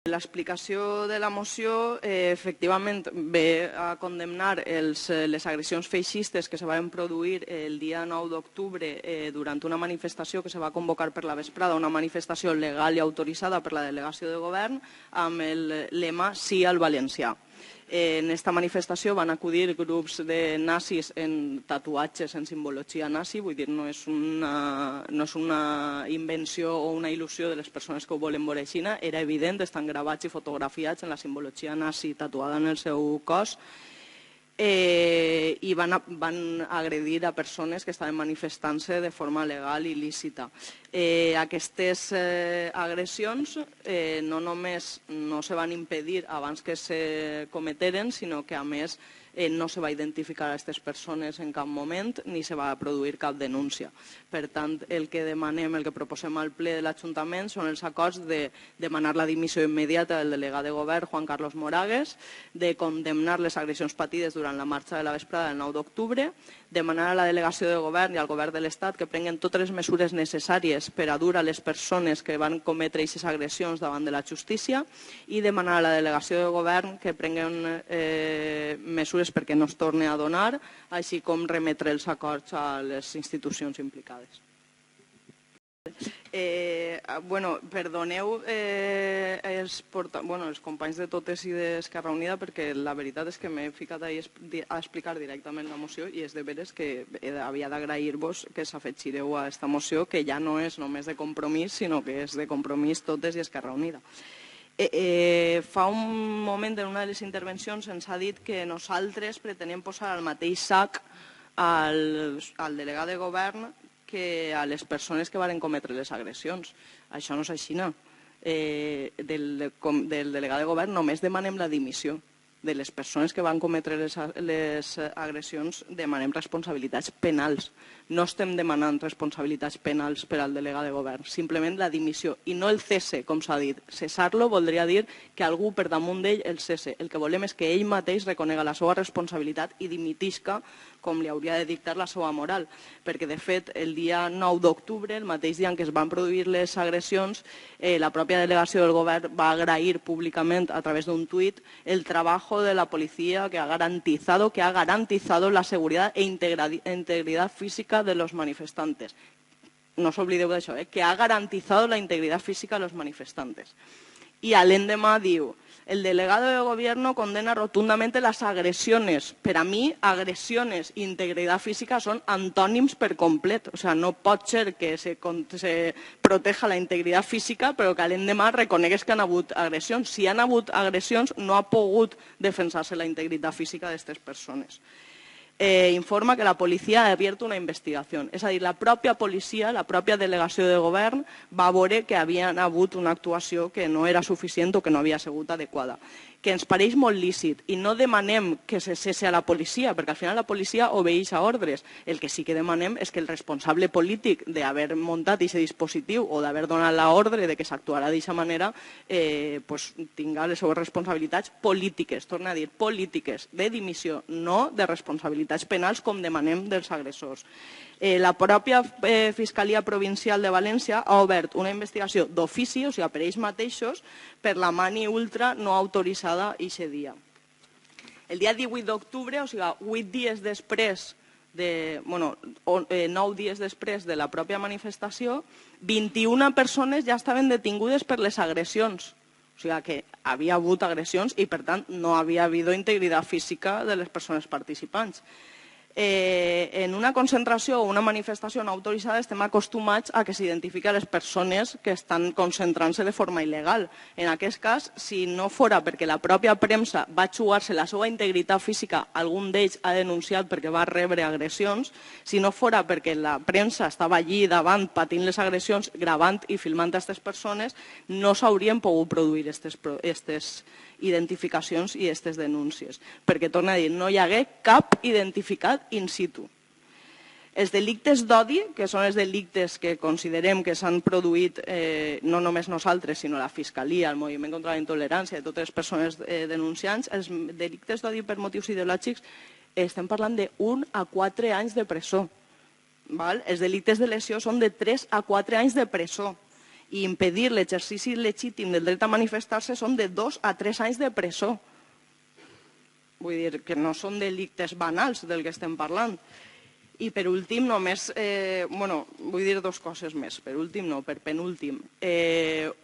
L'explicació de la moció efectivament ve a condemnar les agressions feixistes que se van produir el dia 9 d'octubre durant una manifestació que se va convocar per la vesprada, una manifestació legal i autoritzada per la delegació de govern amb el lema Sí al valencià. En esta manifestació van acudir grups de nazis en tatuatges en simbologia nazi, vull dir, no és una invenció o una il·lusió de les persones que ho volen veure així, era evident, estan gravats i fotografiats en la simbologia nazi tatuada en el seu cos, i van agredir a persones que estaven manifestant-se de forma legal i lícita. Aquestes agressions no només no se van impedir abans que se cometeren, sinó que a més no se va identificar a aquestes persones en cap moment ni se va produir cap denúncia. Per tant, el que demanem, el que proposem al ple de l'Ajuntament són els acords de demanar la dimissió immediata del delegat de govern, Juan Carlos Moragues, de condemnar les agressions patides durant la marxa de la vesprada del 9 d'octubre, demanar a la delegació de govern i al govern de l'Estat que prenguen totes les mesures necessàries per a dur a les persones que van cometre aquestes agressions davant de la justícia i demanar a la delegació de govern que prenguen mesures perquè no es torni a donar, així com remetre els acords a les institucions implicades. Perdoneu els companys de Totes i d'Esquerra Unida perquè la veritat és que m'he ficat a explicar directament la moció i és de veres que havia d'agrair-vos que s'afegireu a aquesta moció que ja no és només de Compromís sinó que és de Compromís, Totes i Esquerra Unida. Fa un moment en una de les intervencions ens ha dit que nosaltres pretenem posar al mateix sac al delegat de govern que a les persones que varen cometre les agressions. Això no és així. Del delegat de govern només demanem la dimissió. De les persones que van cometre les agressions demanem responsabilitats penals. No estem demanant responsabilitats penals per al delegat de govern, simplement la dimissió i no el cese, com s'ha dit. Cessar-lo voldria dir que algú per damunt d'ell el cesse. El que volem és que ell mateix reconega la seva responsabilitat i dimitisca com li hauria de dictar la seva moral. Perquè, de fet, el dia 9 d'octubre, el mateix dia en què es van produir les agressions, la pròpia delegació del govern va agrair públicament a través d'un tuit el treball de la policía que ha garantizado la seguridad e integridad física de los manifestantes. No os olvideu d'això, que ha garantizado la integridad física de los manifestantes. Y al endemà diu, el delegado de gobierno condena rotundamente las agresiones. Per a mi, agressiones i integritat física són antònims per complet. O sea, no pot ser que se proteja la integritat física però que l'endemà reconegues que han hagut agressions. Si han hagut agressions, no ha pogut defensar-se la integritat física d'aquestes persones. Informa que la policia ha abierto una investigació. És a dir, la pròpia policia, la pròpia delegació de govern va veure que havia hagut una actuació que no era suficient o que no havia sigut adequada. Que ens pareix molt lícit i no demanem que se cesse a la policia, perquè al final la policia obeix a ordres. El que sí que demanem és que el responsable polític d'haver muntat aquest dispositiu o d'haver donat l'ordre de que s'actuarà d'aquesta manera tinga les seves responsabilitats polítiques, torna a dir, polítiques, de dimissió, no de responsabilitats penals com demanem dels agressors. La pròpia Fiscalia Provincial de València ha obert una investigació d'ofici, o sigui, per ells mateixos, per la mani ultra no autoritzada aquest dia. El dia 18 d'octubre, o sigui, 8 dies després, 9 dies després de la pròpia manifestació, 21 persones ja estaven detingudes per les agressions. O sigui que havia hagut agressions i, per tant, no havia habido integritat física de les persones participants. En una concentració o una manifestació no autoritzada estem acostumats a que s'identifiqui les persones que estan concentrant-se de forma il·legal. En aquest cas, si no fora perquè la pròpia premsa va jugar-se la seva integritat física, algun d'ells ha denunciat perquè va rebre agressions, si no fora perquè la premsa estava allí davant patint les agressions, gravant i filmant aquestes persones, no s'haurien pogut produir aquestes identificacions i aquestes denúncies. Perquè, torna a dir, no hi hagué cap identificat in situ. Els delictes d'odi, que són els delictes que considerem que s'han produït no només nosaltres, sinó la Fiscalia, el Moviment contra la Intolerància, de totes les persones denunciants, els delictes d'odi per motius ideològics estem parlant de 1 a 4 anys de presó. Els delictes de lesió són de 3 a 4 anys de presó. i impedir l'exercici legítim del dret a manifestar-se són de 2 a 3 anys de presó. Vull dir que no són delictes banals del que estem parlant. I per últim, només, vull dir 2 coses més. Per últim, no, per penúltim.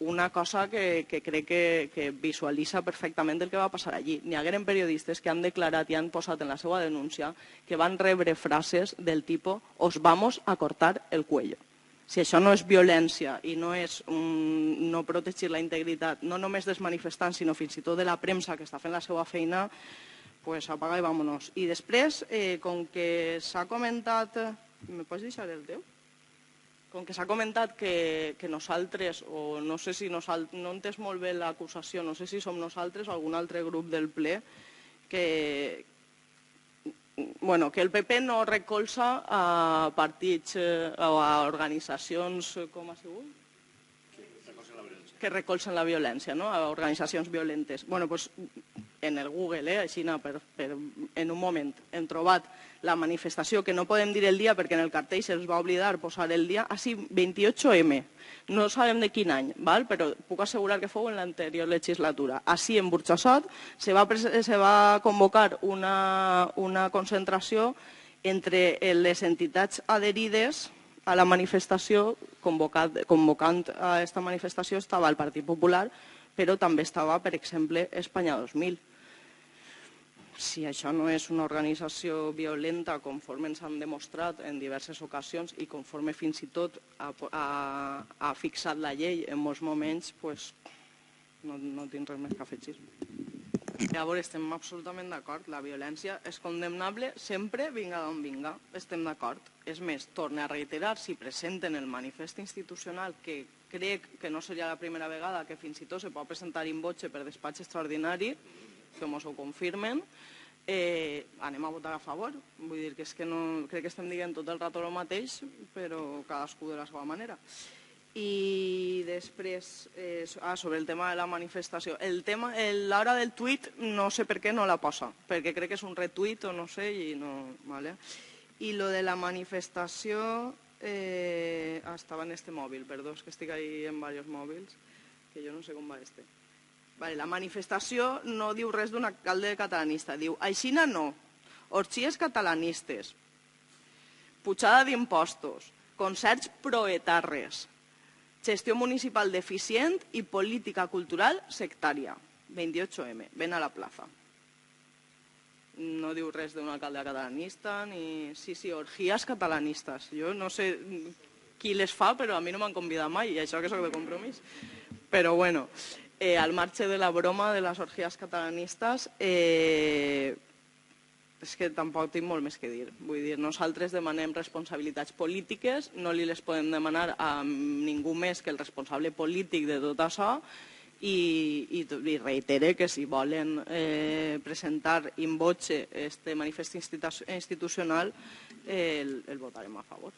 Una cosa que crec que visualitza perfectament el que va passar allí. N'hi hagueren periodistes que han declarat i han posat en la seva denúncia que van rebre frases del tipus «os vamos a cortar el cuello». Si això no és violència i no és no protegir la integritat, no només dels manifestants, sinó fins i tot de la premsa que està fent la seva feina, pues apaga i vámonos. I després, com que s'ha comentat... Me pots deixar el teu? Com que s'ha comentat que nosaltres, o no sé si nosaltres, no he entès molt bé l'acusació, no sé si som nosaltres o algun altre grup del ple, que el PP no recolza a partits o a organitzacions, com ha sigut? Que recolzen la violència, no? A organitzacions violentes. Bueno, doncs en el Google, així en un moment, hem trobat la manifestació, que no podem dir el dia perquè en el cartell se'ls va oblidar posar el dia, així 28M, no sabem de quin any, però puc assegurar que fou en l'anterior legislatura. Així en Burjassot se va convocar una concentració entre les entitats adherides a la manifestació. Convocant a aquesta manifestació estava el Partit Popular, però també estava, per exemple, Espanya 2000. Si això no és una organització violenta, conforme ens han demostrat en diverses ocasions i conforme fins i tot ha fixat la llei en molts moments, doncs no tinc res més que afegir. Llavors, estem absolutament d'acord. La violència és condemnable sempre, vinga d'on vinga. Estem d'acord. És més, torne a reiterar, si presenten el manifest institucional, que crec que no seria la primera vegada que fins i tot se pot presentar in voce per despatx extraordinari, que ens ho confirmen, anem a votar a favor. Vull dir que és que no crec que estem dient tot el rato el mateix, però cadascú de la seva manera. I després, sobre el tema de la manifestació, l'hora del tuit no sé per què no la posa, perquè crec que és un retuit o no sé, i no... I lo de la manifestació estava en este mòbil, perdó, és que estic ahí en diversos mòbils, que jo no sé com va este. La manifestació no diu res d'un alcalde catalanista, diu «Aixina no, orgies catalanistes, pujada d'impostos, concerts proetarres, gestió municipal deficient i política cultural sectària. 28M, ven a la plaza». No diu res d'un alcalde catalanista, ni... Sí, orgies catalanistes. Jo no sé qui les fa, però a mi no m'han convidat mai, i això que soc de Compromís. Però bueno, al marge de la broma de les orgies catalanistes, és que tampoc tinc molt més que dir. Vull dir, nosaltres demanem responsabilitats polítiques, no li les podem demanar a ningú més que el responsable polític de tot això, i reitere que si volen presentar in voce este manifest institucional el votarem a favor.